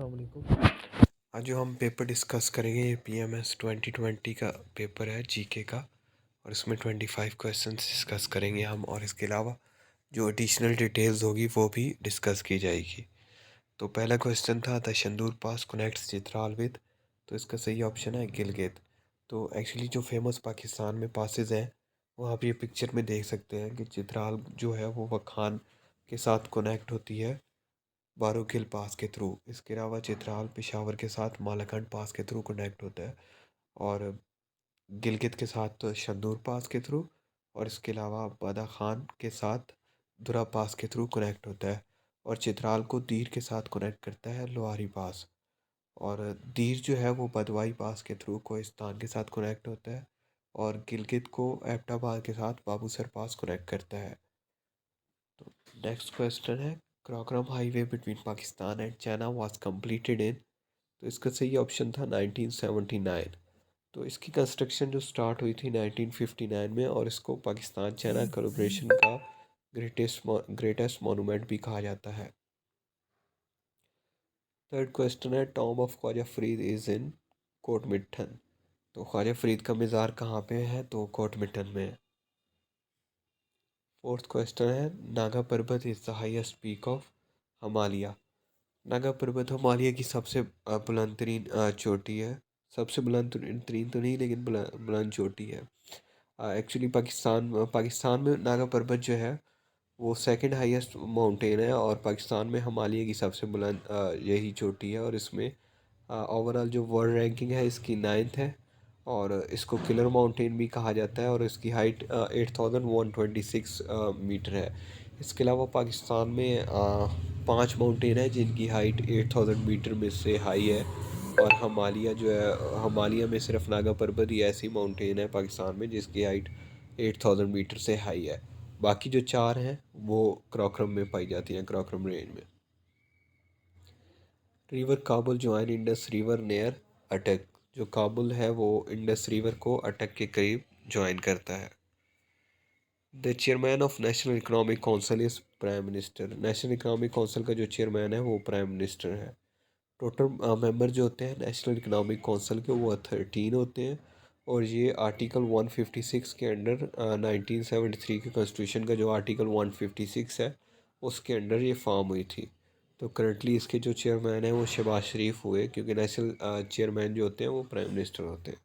अस्सलाम वालेकुम। आज जो हम पेपर डिस्कस करेंगे ये पीएमएस 2020 का पेपर है जीके का। और इसमें 25 क्वेश्चंस डिस्कस करेंगे हम, और इसके अलावा जो एडिशनल डिटेल्स होगी वो भी डिस्कस की जाएगी। तो पहला क्वेश्चन था the Shandur pass connects Chitral with, तो इसका सही ऑप्शन है गिलगित। तो एक्चुअली जो फेमस पाकिस्तान में पासेस हैं वो आप ये पिक्चर में देख सकते हैं कि चित्राल जो है वो वखान के साथ कनेक्ट होती है बारोकिल पास के थ्रू। इसके अलावा चित्राल पेशावर के साथ मालाखंड पास के थ्रू कनेक्ट होता है, और गिलगित के साथ तो शंदूर पास के थ्रू, और इसके अलावा बदा खान के साथ दुरा पास के थ्रू कनेक्ट होता है। और चित्राल को दीर के साथ कनेक्ट करता है लोहारी पास, और दीर जो है वो बदवाई पास के थ्रू कोहिस्तान के साथ कनेक्ट होता है, और गिलगित को एबटाबाद के साथ बाबूसर पास कनेक्ट करता है। तो नेक्स्ट क्वेश्चन है Karakoram highway between Pakistan and China was completed in, तो इसका सही ऑप्शन था 1979। तो इसकी कंस्ट्रक्शन जो स्टार्ट हुई थी 1959 में, और इसको पाकिस्तान चाइना कोलैबोरेशन का ग्रेटेस्ट मोनूमेंट भी कहा जाता है। थर्ड क्वेश्चन है tomb of Khwaja Farid is in Kot Mithan, तो ख्वाजा फरीद का मज़ार कहाँ पे है, तो कोट मिठन में है। फोर्थ क्वेश्चन है नागा पर्वत is the highest peak of Himalaya, Naga पर्वत हिमालय की सबसे बुलंद तरीन चोटी है। सबसे बुलंद तरीन तो नहीं, लेकिन बुलंद चोटी है। एक्चुअली पाकिस्तान में नागा पर्वत जो है वो सेकंड हाईएस्ट माउंटेन है, और पाकिस्तान में हिमालय की सबसे बुलंद यही चोटी है। और इसमें ओवरऑल जो वर्ल्ड रैंकिंग है इसकी 9th है, और इसको किलर माउंटेन भी कहा जाता है, और इसकी हाइट 8126 मीटर है। इसके अलावा पाकिस्तान में 5 माउंटेन है जिनकी हाइट 8000 मीटर में से हाई है, और हिमालय जो है हिमालय में सिर्फ नागा पर्वत ही ऐसी माउंटेन है पाकिस्तान में जिसकी हाइट 8000 मीटर से हाई है। बाकी जो 4 हैं वो क्राकरम में पाई जाती हैं, क्राकरम रेंज में। River Kabul join Indus river near अटक, जो काबुल है वो इंडस रिवर को अटक के करीब ज्वाइन करता है। The chairman of national economic council is prime minister, national economic council का जो चेयरमैन है वो प्राइम मिनिस्टर है। टोटल मेंबर जो होते हैं नेशनल इकोनॉमिक काउंसिल के वो 13 होते हैं, और ये आर्टिकल 156 के अंडर 1973 के कॉन्स्टिट्यूशन का जो आर्टिकल 156 है उसके अंडर ये फॉर्म हुई थी। तो करंटली इसके जो चेयरमैन हैं वो शहबाज शरीफ हुए, क्योंकि नेशनल चेयरमैन जो होते हैं वो प्राइम मिनिस्टर होते हैं।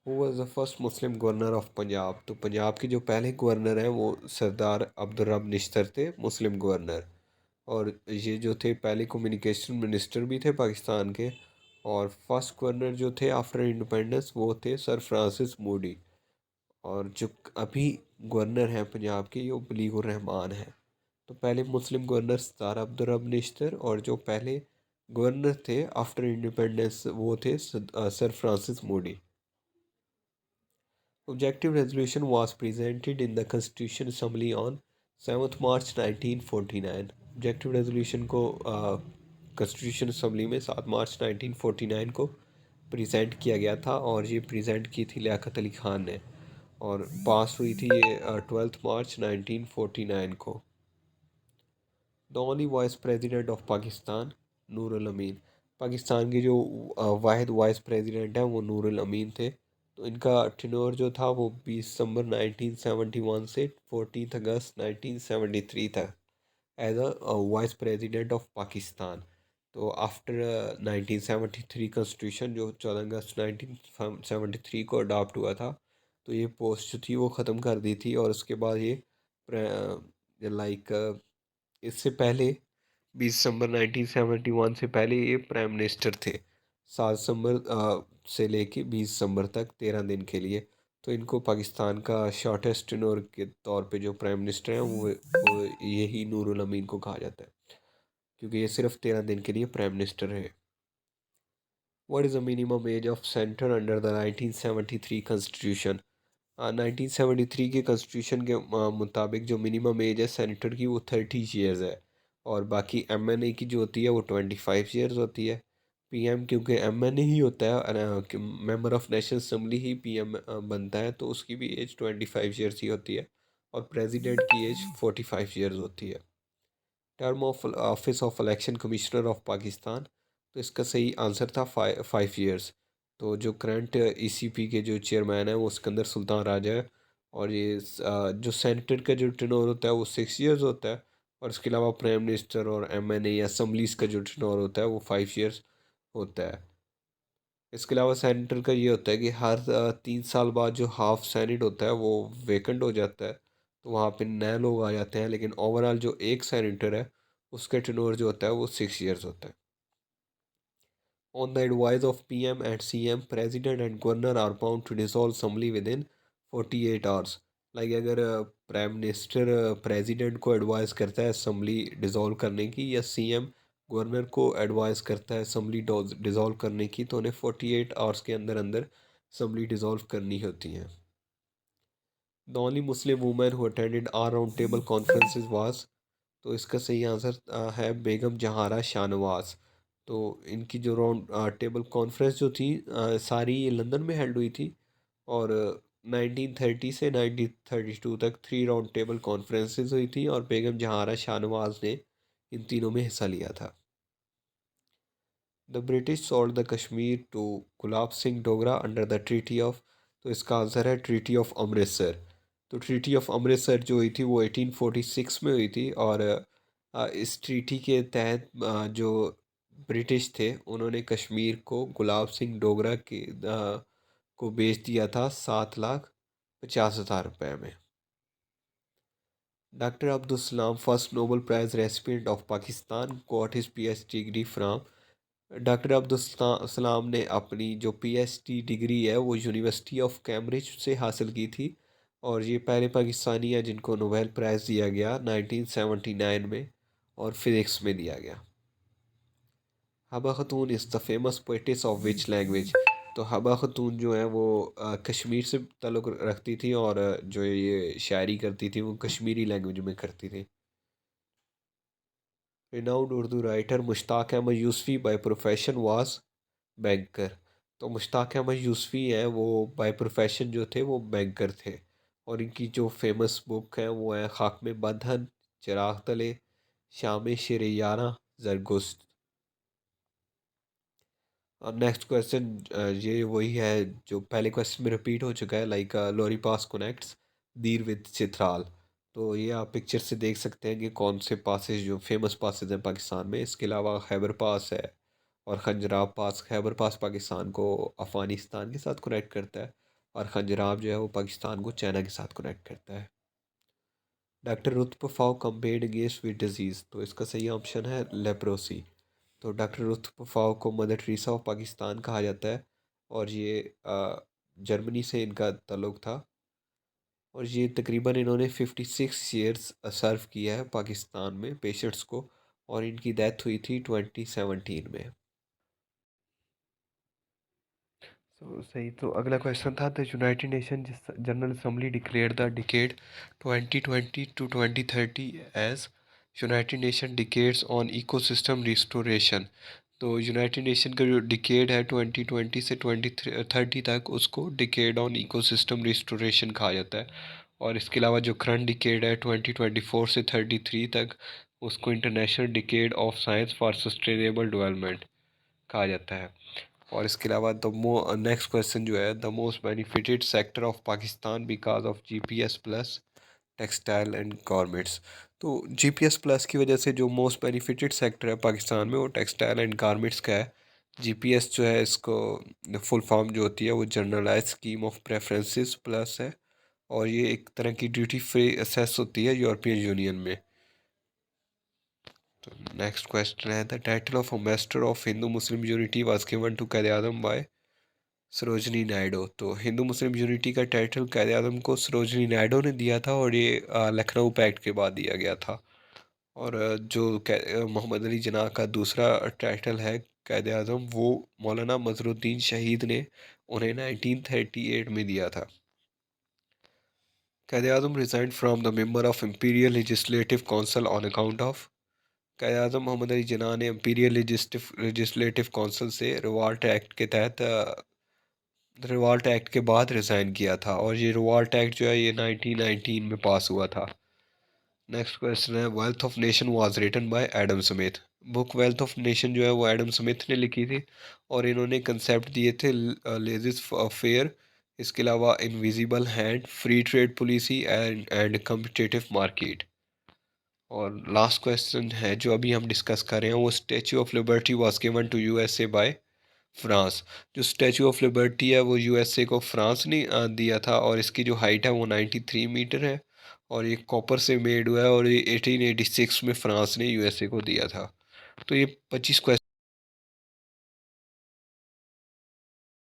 Who was the first Muslim governor of Punjab, तो पंजाब के जो पहले गवर्नर हैं वो सरदार अब्दुल रब निश्तर थे, मुस्लिम गवर्नर। और ये जो थे पहले कम्युनिकेशन मिनिस्टर भी थे पाकिस्तान के। और फर्स्ट गवर्नर जो थे आफ्टर इंडिपेंडेंस वो थे सर फ्रांसिस मोडी। और जो अभी गवर्नर हैं पंजाब के वो बलीगुर रहमान हैं। तो पहले मुस्लिम गवर्नर सरदार अब्दुल रब निश्तर, और जो पहले गवर्नर थे आफ्टर इंडिपेंडेंस वो थे sir Francis Modi. Objective resolution was presented in the Constitution Assembly on 7th March 1949। Objective resolution को कॉन्स्टिट्यूशन असम्बली में 7 मार्च 1949 को प्रेजेंट किया गया था, और ये प्रेजेंट की थी लियाकत अली ख़ान ने, और पास हुई थी ये 12 मार्च 1949 को। The only vice president of Pakistan Nurul Amin, Pakistan के जो वाहिद वाइस प्रेसिडेंट हैं वो नूरुल अमीन थे। तो इनका टेन्योर जो था वो 20 दिसंबर 1971 से 14 अगस्त 1973 था as a vice president of Pakistan. तो आफ्टर 1973 कॉन्स्टिट्यूशन जो 14 अगस्त 1973 को अडॉप्ट हुआ था, तो ये पोस्ट जो थी वो ख़त्म कर दी थी। और उसके बाद ये लाइक इससे पहले 20 दिसंबर 1971 से पहले ये प्राइम मिनिस्टर थे, 7 दिसंबर से लेके 20 दिसंबर तक 13 दिन के लिए। तो इनको पाकिस्तान का शॉर्टेस्ट टेन्योर के तौर पे जो प्राइम मिनिस्टर हैं वो यही नूरुल अमीन को कहा जाता है, क्योंकि ये सिर्फ 13 दिन के लिए प्राइम मिनिस्टर है। What is the minimum age of centre under the 1973 constitution, 1973 के कॉन्स्टिट्यूशन के मुताबिक जो मिनिमम एज है सेनेटर की वो 30 ईयर्स है, और बाकी एमएनए की जो होती है वो 25 ईयर्स होती है। पीएम क्योंकि एमएनए ही होता है, member of national assembly he PM बनता है, तो उसकी भी एज 25 ईयर्स ही होती है, और प्रेसिडेंट की एज 45 ईयर्स होती है। Term of office of election commissioner of Pakistan, तो इसका सही आंसर था 5 ईयर्स। तो जो करंट ईसीपी के जो चेयरमैन है वो सिकंदर सुल्तान राजा है। और ये जो सेनेटर का जो टेन्योर होता है वो 6 ईयर्स होता है। और इसके अलावा प्राइम मिनिस्टर और एमएनए या असम्बलीज का जो टेन्योर होता है वो 5 ईयर्स होता है। इसके अलावा सेनेटर का ये होता है कि हर 3 साल बाद जो हाफ सेनेट होता है वो वेकेंट हो जाता है, तो वहाँ पे नए लोग आ जाते हैं। लेकिन ओवरऑल जो एक सेनेटर है उसका टेन्योर जो होता है वो 6 ईयर्स होता है। On the advice of PM and CM, President and Governor are bound to dissolve assembly within 48 hours. Like अगर प्राइम मिनिस्टर प्रेसिडेंट को एडवाइस करता है असम्बली डिज़ोल्व करने की, या सीएम गवर्नर को एडवाइस करता है असम्बली डिज़ोल्व करने की, तो उन्हें 48 आवर्स के अंदर अंदर असम्बली डिज़ोल्व करनी होती है। The only Muslim women who attended are round table conferences was, तो इसका सही आंसर है बेगम जहारा शाहनवाज। तो इनकी जो राउंड टेबल कॉन्फ्रेंस जो थी सारी ये लंदन में हेल्ड हुई थी। और 1930 से 1932 तक 3 राउंड टेबल कॉन्फ्रेंसेस हुई थी, और बेगम जहारा शाहनवाज ने इन तीनों में हिस्सा लिया था। The British sold the Kashmir to Gulab Singh Dogra under the treaty of, तो इसका आंसर है ट्रीटी ऑफ अमृतसर। तो ट्रीटी ऑफ अमृतसर जो हुई थी वो 1846 में हुई थी। और इस ट्रीटी के तहत जो ब्रिटिश थे उन्होंने कश्मीर को गुलाब सिंह डोगरा को बेच दिया था 7,50,000 रुपये में। Doctor Abdul Salam first Nobel prize recipient of Pakistan got his PhD degree from, doctor Abdul Salam ने अपनी जो पीएचडी डिग्री है वो यूनिवर्सिटी ऑफ कैम्ब्रिज से हासिल की थी। और ये पहले पाकिस्तानी है जिनको नोबेल प्राइज़ दिया गया 1979 में, और फिज़िक्स में दिया गया। Habba Khatoon is the famous poetess of which language, तो हबा खतून जो है वो कश्मीर से ताल्लुक़ रखती थी, और जो ये शायरी करती थी वो कश्मीरी लैंग्वेज में करती थी। Renowned Urdu writer Mushtaq Ahmad Yusufi by profession was banker, तो मुश्ताक अहमद यूसुफ़ी हैं वो बाय प्रोफेशन जो थे वो बैंकर थे। और इनकी जो फेमस बुक है वो है खाक में बंधन, चिराग तले, शाम शेर यारा, जरगोश्त। और नेक्स्ट क्वेश्चन ये वही है जो पहले क्वेश्चन में रिपीट हो चुका है, लाइक लोरी पास कनेक्ट्स दीर विद चित्राल। तो ये आप पिक्चर से देख सकते हैं कि कौन से पासेज जो फेमस पासेज हैं पाकिस्तान में। इसके अलावा खैबर पास है, और खंजराब पास। खैबर पास पाकिस्तान को अफ़गानिस्तान के साथ कनेक्ट करता है, और खंजराब जो है वो पाकिस्तान को चाइना के साथ कनेक्ट करता है। Doctor Ruth Pfau compared against with disease, तो इसका सही ऑप्शन है लेप्रोसी। तो डॉक्टर रुतपफाव को मदर टेरेसा ऑफ पाकिस्तान कहा जाता है, और ये जर्मनी से इनका ताल्लुक़ था। और ये तकरीबन इन्होंने 56 ईयर्स सर्व किया है पाकिस्तान में पेशेंट्स को, और इनकी डेथ हुई थी 2017 में। सही। तो अगला क्वेश्चन था the United Nation General Assembly declare the decade 2020 to 2030 as United Nation decades on ecosystem restoration. तो यूनाइटेड नेशन का जो डिकेड है 2020 से 2030 तक उसको डिकेड ऑन इकोसिस्टम रिस्टोरेशन कहा जाता है। और इसके अलावा जो करंट डिकेड है 2024 से 33 तक उसको international decade of science for sustainable development कहा जाता है। और इसके अलावा द नेक्स्ट क्वेश्चन जो है the most benefited sector of Pakistan because of GPS plus textile and garments. तो जीपीएस प्लस की वजह से जो मोस्ट बेनिफिटेड सेक्टर है पाकिस्तान में वो टेक्सटाइल एंड गारमेंट्स का है। जीपीएस जो है इसको फुल फॉर्म जो होती है वो generalise scheme of preferences plus है, और ये एक तरह की ड्यूटी फ्री असेस होती है यूरोपियन यूनियन में। तो नेक्स्ट क्वेश्चन है the title of master of Hindu Muslim unity was given to Quaid Azam by Sarojini Naidu. तो हिंदू मुस्लिम यूनिटी का टाइटल कायद आज़म को सरोजनी नायडू ने दिया था, और ये लखनऊ पैक्ट के बाद दिया गया था। और मोहम्मद अली जिन्ना का दूसरा टाइटल है कायद आज़म, वो मौलाना मजरुद्दीन शहीद ने उन्हें 1938 में दिया था। Quaid Azam resigned from the member of imperial legislative council on account of, Quaid Azam Mohammad Ali Jinnah ने इम्पीरियल लेजिस्लेटिव काउंसिल से रिवॉल्ट एक्ट के तहत रिवॉल्ट एक्ट के बाद रिज़ाइन किया था। और ये रिवॉल्ट एक्ट जो है ये 1919 में पास हुआ था। नेक्स्ट क्वेश्चन है, wealth of nation was written by Adam Smith. Book wealth of nation जो है वो एडम स्मिथ ने लिखी थी, और इन्होंने कंसेप्ट दिए थे लेजिस फेयर, इसके अलावा invisible hand, free trade policy and competitive market. और लास्ट क्वेश्चन है जो अभी हम डिस्कस कर रहे हैं, वो Statue of Liberty was given to USA by France. जो स्टैचू ऑफ लिबर्टी है वो यूएसए को फ्रांस ने दिया था, और इसकी जो हाइट है वो 93 मीटर है, और ये कॉपर से मेड हुआ है, और ये 1886 में फ्रांस ने यूएसए को दिया था। तो ये 25 क्वेश्चन